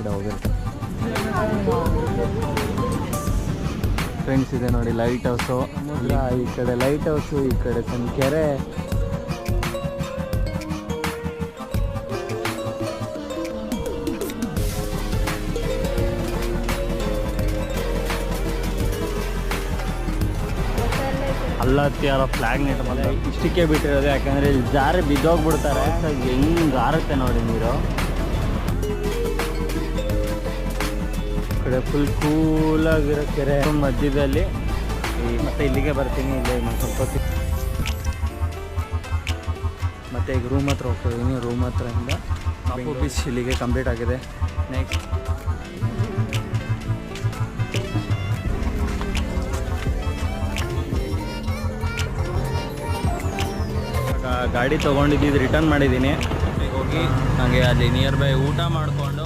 ಕಡೆ ಹೋಗಿರ್ತಾರೆ ಫ್ರೆಂಡ್ಸ್. ಇದೆ ನೋಡಿ ಲೈಟ್ ಹೌಸು, ಸಮುದ್ರ ಈ ಕಡೆ, ಲೈಟ್ ಹೌಸು ಈ ಕಡೆ, ಸಣ್ಣ ಕೆರೆ. ಅಲ್ಲತ್ತಿ ಯಾರೋ ಫ್ಲಾಗ್ ನೆಟ್ ಬಂದ ಇಷ್ಟಕ್ಕೆ ಬಿಟ್ಟಿರೋದು, ಯಾಕಂದರೆ ಇಲ್ಲಿ ಜಾರಿ ಬಿದ್ದೋಗ್ಬಿಡ್ತಾರೆ. ಹೆಂಗೆ ಆರುತ್ತೆ ನೋಡಿ ನೀರು. ಕಡೆ ಫುಲ್ ಕೂಲಾಗಿರೋ ಕೆರೆ ಮಧ್ಯದಲ್ಲಿ. ಮತ್ತೆ ಇಲ್ಲಿಗೆ ಬರ್ತೀನಿ, ಇಲ್ಲಿ ಸ್ವಲ್ಪ ಮತ್ತೆ ಈಗ ರೂಮ್ ಹತ್ರ ಹೋಗ್ತಿದ್ದೀನಿ. ರೂಮ್ ಹತ್ರದಿಂದ ಕಾಪು ಬೀಚ್ ಇಲ್ಲಿಗೆ ಕಂಪ್ಲೀಟ್ ಆಗಿದೆ. ನೆಕ್ಸ್ಟ್ ಗಾಡಿ ತೊಗೊಂಡಿದ್ದು ರಿಟರ್ನ್ ಮಾಡಿದ್ದೀನಿ. ಹೋಗಿ ನನಗೆ ಅಲ್ಲಿ ನಿಯರ್ ಬೈ ಊಟ ಮಾಡಿಕೊಂಡು